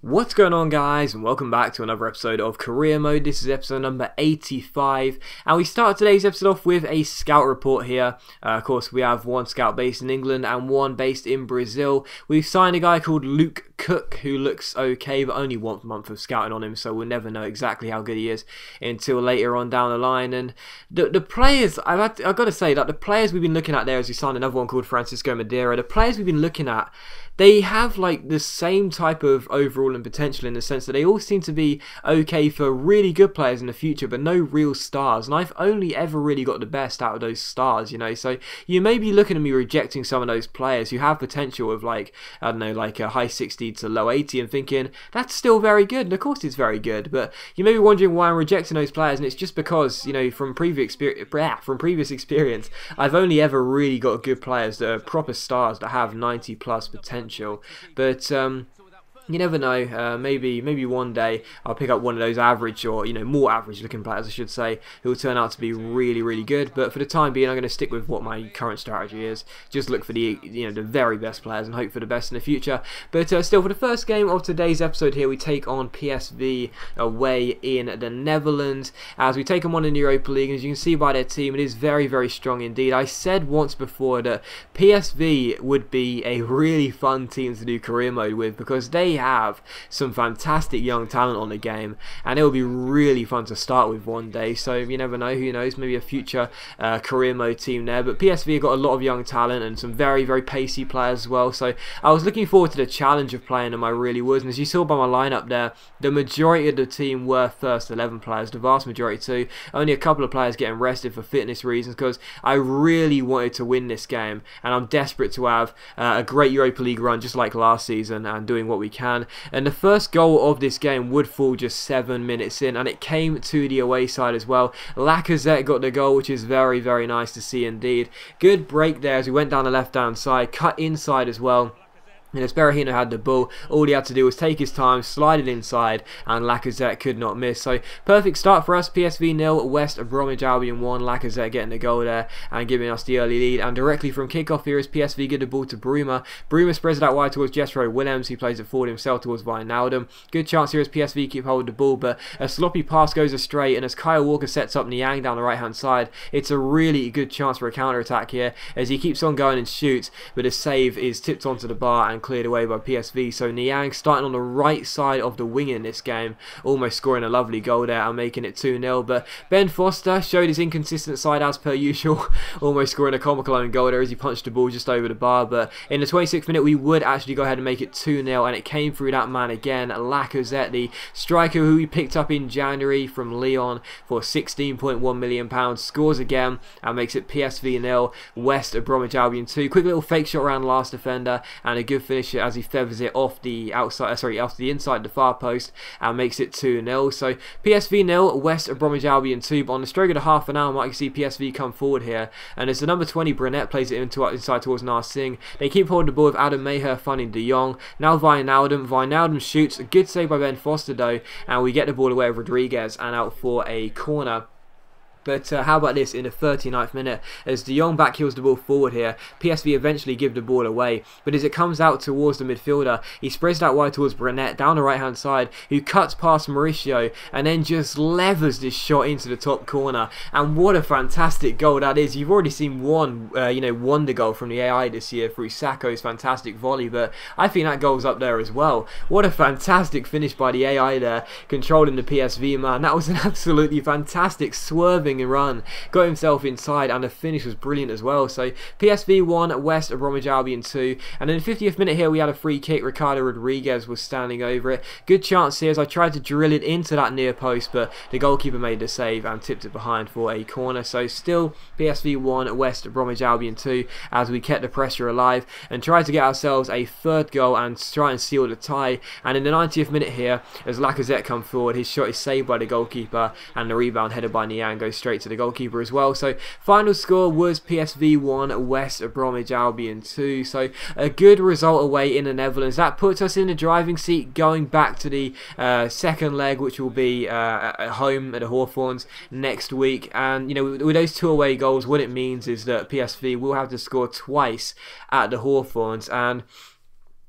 What's going on, guys, and welcome back to another episode of Career Mode. This is episode number 85, and we start today's episode off with a scout report here. Of course, we have one scout based in England and one based in Brazil. We've signed a guy called Luke Cook, who looks okay, but only 1 month of scouting on him, so we'll never know exactly how good he is until later on down the line. And the players, I've got to say that the players we've been looking at there, as we signed another one called Francisco Madeira, the players we've been looking at, they have like the same type of overall and potential in the sense that they all seem to be okay for really good players in the future, but no real stars. And I've only ever really got the best out of those stars, you know. So you may be looking at me rejecting some of those players who have potential of like, I don't know, like a high 60 to low 80 and thinking that's still very good. And of course it's very good, but you may be wondering why I'm rejecting those players, and it's just because, you know, from previous experience, I've only ever really got good players that are proper stars that have 90 plus potential. But you never know, maybe one day I'll pick up one of those average, or, you know, more average looking players I should say, who will turn out to be really, really good. But for the time being, I'm going to stick with what my current strategy is. Just look for the, you know, the very best players and hope for the best in the future. But still, for the first game of today's episode here, we take on PSV away in the Netherlands, as we take them on in the Europa League. And as you can see by their team, it is very, very strong indeed. I said once before that PSV would be a really fun team to do career mode with, because they have some fantastic young talent on the game, and it will be really fun to start with one day. So you never know, who knows, maybe a future career mode team there. But PSV have got a lot of young talent and some very, very pacey players as well, so I was looking forward to the challenge of playing them. I really was. And as you saw by my lineup there, the majority of the team were first 11 players, the vast majority too. Only a couple of players getting rested for fitness reasons, because I really wanted to win this game, and I'm desperate to have a great Europa League run just like last season and doing what we can. And the first goal of this game would fall just 7 minutes in, and it came to the away side as well. Lacazette got the goal, which is very, very nice to see indeed. Good break there as we went down the left hand side, cut inside as well. And as Berahino had the ball, all he had to do was take his time, slide it inside, and Lacazette could not miss. So perfect start for us. PSV 0, West Bromwich Albion 1. Lacazette getting the goal there and giving us the early lead. And directly from kickoff here, as PSV give the ball to Bruma. Bruma spreads it out wide towards Jethro Willems. He plays it forward himself towards Wijnaldum. Good chance here as PSV keep hold of the ball, but a sloppy pass goes astray. And as Kyle Walker sets up Niang down the right hand side, it's a really good chance for a counter attack here as he keeps on going and shoots, but his save is tipped onto the bar and cleared away by PSV. So Niang starting on the right side of the wing in this game, almost scoring a lovely goal there and making it 2-0. But Ben Foster showed his inconsistent side as per usual, almost scoring a comical own goal there as he punched the ball just over the bar. But in the 26th minute, we would actually go ahead and make it 2-0, and it came through that man again, Lacazette, the striker who we picked up in January from Lyon for £16.1 million, scores again and makes it PSV 0, West Bromwich Albion 2. Quick little fake shot around last defender and a good finish as he feathers it off the outside, off the inside of the far post and makes it 2-0. So PSV 0, West Bromwich Albion 2. But on the stroke of the half an hour mark, you see PSV come forward here, and as the number 20 Brunette plays it inside towards Narsing, they keep holding the ball with Adam Maher finding De Jong. Now Wijnaldum shoots, a good save by Ben Foster though, and we get the ball away with Rodriguez and out for a corner. But how about this in the 39th minute, as De Jong backheels the ball forward here, PSV eventually give the ball away, but as it comes out towards the midfielder, he spreads that wide towards Brunette down the right hand side, who cuts past Mauricio and then just levers this shot into the top corner. And what a fantastic goal that is. You've already seen one wonder goal from the AI this year through Sakho's fantastic volley, but I think that goal's up there as well. What a fantastic finish by the AI there, controlling the PSV man. That was an absolutely fantastic swerving and run, got himself inside, and the finish was brilliant as well. So PSV 1, West Bromwich Albion 2. And in the 50th minute here, we had a free kick. Ricardo Rodriguez was standing over it. Good chance here as I tried to drill it into that near post, but the goalkeeper made the save and tipped it behind for a corner. So still PSV 1, West Bromwich Albion 2, as we kept the pressure alive and tried to get ourselves a third goal and try and seal the tie. And in the 90th minute here, as Lacazette come forward, his shot is saved by the goalkeeper, and the rebound headed by Niang goes straight to the goalkeeper as well. So final score was PSV 1, West Bromwich Albion 2. So a good result away in the Netherlands. That puts us in the driving seat going back to the second leg, which will be at home at the Hawthorns next week. And you know, with those 2 away goals, what it means is that PSV will have to score twice at the Hawthorns, and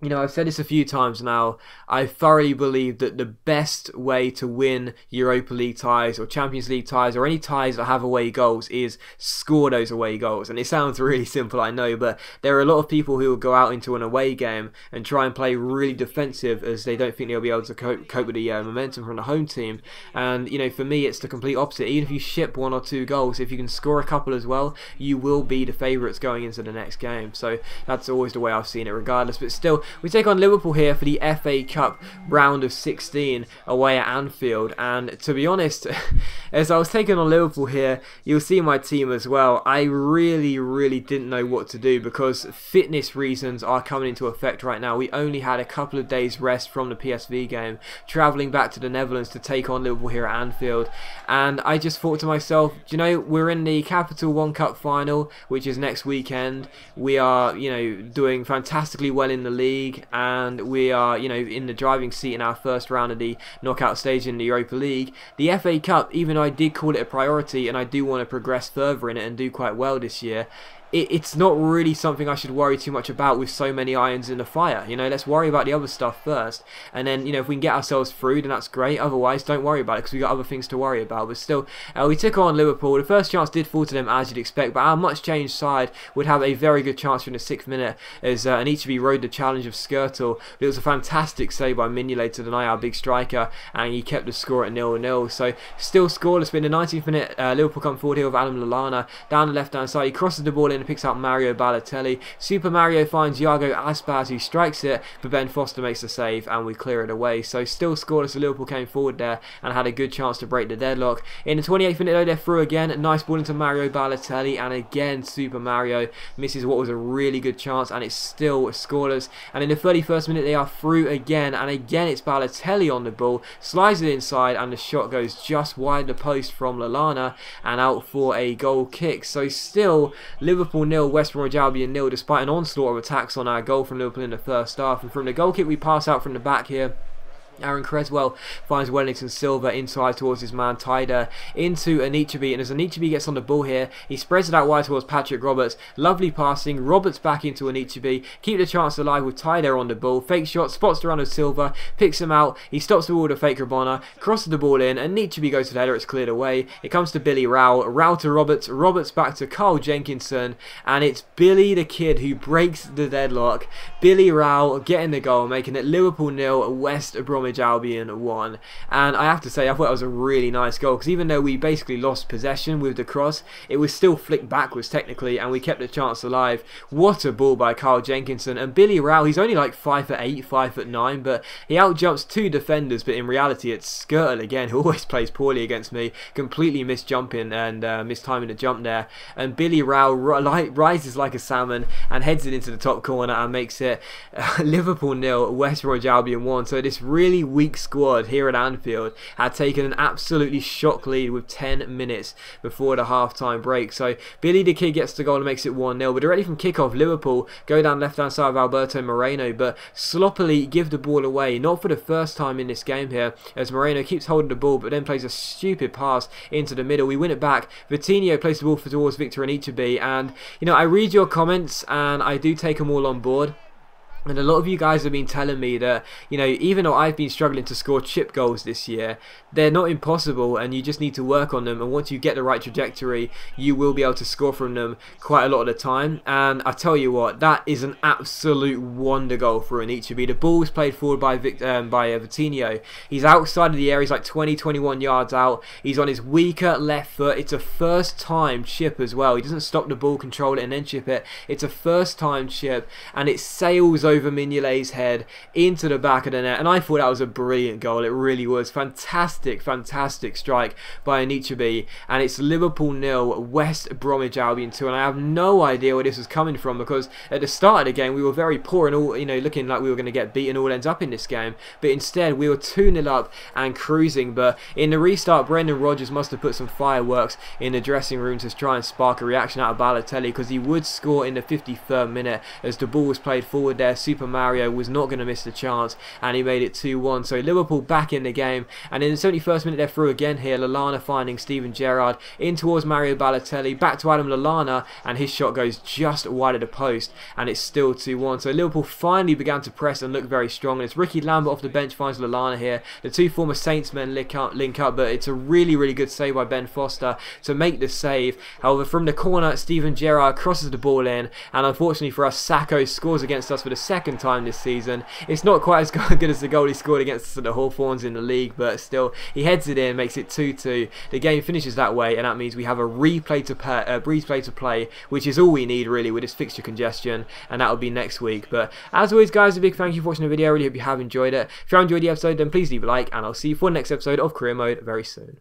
You know, I've said this a few times now. I thoroughly believe that the best way to win Europa League ties or Champions League ties or any ties that have away goals is score those away goals. And it sounds really simple, I know, but there are a lot of people who will go out into an away game and try and play really defensive as they don't think they'll be able to cope with the momentum from the home team. And, you know, for me, it's the complete opposite. Even if you ship 1 or 2 goals, if you can score a couple as well, you will be the favourites going into the next game. So that's always the way I've seen it regardless. But still, we take on Liverpool here for the FA Cup round of 16 away at Anfield, and to be honest, as I was taking on Liverpool here, you'll see my team as well. I really didn't know what to do because fitness reasons are coming into effect right now. We only had a couple of days rest from the PSV game, travelling back to the Netherlands to take on Liverpool here at Anfield, and I just thought to myself, you know, we're in the Capital One Cup final, which is next weekend. We are, you know, doing fantastically well in the league, and we are, you know, in the driving seat in our first round of the knockout stage in the Europa League. The FA Cup, even though I did call it a priority and I do want to progress further in it and do quite well this year, it's not really something I should worry too much about with so many irons in the fire. You know, let's worry about the other stuff first, and then, you know, if we can get ourselves through, then that's great. Otherwise, don't worry about it because we've got other things to worry about. But still, we took on Liverpool. The first chance did fall to them, as you'd expect, but our much changed side would have a very good chance in the 6th minute as Anichebe rode the challenge of Skirtle. But it was a fantastic save by Mignolet to deny our big striker, and he kept the score at 0-0. So still scoreless. But in the 19th minute, Liverpool come forward here with Adam Lallana down the left-hand side. He crosses the ball in and picks out Mario Balotelli. Super Mario finds Iago Aspas, who strikes it, but Ben Foster makes the save and we clear it away. So still scoreless. Liverpool came forward there and had a good chance to break the deadlock. In the 28th minute though, they're through again. A nice ball into Mario Balotelli, and again Super Mario misses what was a really good chance, and it's still scoreless. And in the 31st minute they are through again, and again it's Balotelli on the ball, slides it inside, and the shot goes just wide the post from Lallana and out for a goal kick. So still Liverpool 0, West Bromwich Albion 0, despite an onslaught of attacks on our goal from Liverpool in the first half. And from the goal kick we pass out from the back here. Aaron Creswell finds Wellington Silva inside towards his man Tyder into Anichebe, and as Anichebe gets on the ball here, he spreads it out wide towards Patrick Roberts. Lovely passing, Roberts back into Anichebe, keep the chance alive with Tyder on the ball. Fake shot, spots the run of Silva, picks him out, he stops the ball with a fake Rabona, crosses the ball in, Anichebe goes to the header, it's cleared away. It comes to Billy Rao, Rao to Roberts, Roberts back to Carl Jenkinson, and it's Billy the Kid who breaks the deadlock. Billy Rao getting the goal, making it Liverpool 0, West Bromwich Albion 1. And I have to say, I thought it was a really nice goal, because even though we basically lost possession with the cross, it was still flicked backwards technically, and we kept the chance alive. What a ball by Carl Jenkinson. And Billy Rao, he's only like 5'8", 5'9", but he outjumps 2 defenders, but in reality it's Skirtle again, who always plays poorly against me, completely missed jumping and mistiming the jump there. And Billy Rao rises like a salmon and heads it into the top corner and makes it Liverpool 0, West Bromwich Albion 1. So this really weak squad here at Anfield had taken an absolutely shock lead with 10 minutes before the half-time break. So Billy the Kid gets the goal and makes it 1-0. But already from kick-off, Liverpool go down left-hand side of Alberto Moreno, but sloppily give the ball away. Not for the first time in this game here, as Moreno keeps holding the ball, but then plays a stupid pass into the middle. We win it back. Vitinho plays the ball towards Victor Anichebe, and you know, I read your comments and I do take them all on board. And a lot of you guys have been telling me that, you know, even though I've been struggling to score chip goals this year, they're not impossible and you just need to work on them. And once you get the right trajectory, you will be able to score from them quite a lot of the time. And I tell you what, that is an absolute wonder goal for Anichebe. The ball was played forward by Vitinho. He's outside of the area, he's like 20-21 yards out. He's on his weaker left foot. It's a first time chip as well. He doesn't stop the ball, control it and then chip it. It's a first time chip and it sails over Mignolet's head into the back of the net, and I thought that was a brilliant goal. It really was. Fantastic strike by Anichebe, and it's Liverpool 0, West Bromwich Albion 2, and I have no idea where this was coming from, because at the start of the game we were very poor and all, you know, looking like we were going to get beaten all ends up in this game, but instead we were 2-0 up and cruising. But in the restart, Brendan Rodgers must have put some fireworks in the dressing room to try and spark a reaction out of Balotelli, because he would score in the 53rd minute as the ball was played forward there. Super Mario was not going to miss the chance, and he made it 2-1. So Liverpool back in the game, and in the 71st minute they're through again here. Lallana finding Steven Gerrard in towards Mario Balotelli, back to Adam Lallana, and his shot goes just wide of the post, and it's still 2-1. So Liverpool finally began to press and look very strong, and it's Ricky Lambert off the bench finds Lallana here. The two former Saints men link up, but it's a really good save by Ben Foster to make the save. However, from the corner, Steven Gerrard crosses the ball in, and unfortunately for us, Sacco scores against us for the second time this season. It's not quite as good as the goal he scored against us at the Hawthorns in the league, but still, he heads it in, makes it 2-2. The game finishes that way, and that means we have a replay to play, which is all we need really with this fixture congestion, and that will be next week. But as always, guys, a big thank you for watching the video. I really hope you have enjoyed it. If you have enjoyed the episode, then please leave a like, and I'll see you for the next episode of Career Mode very soon.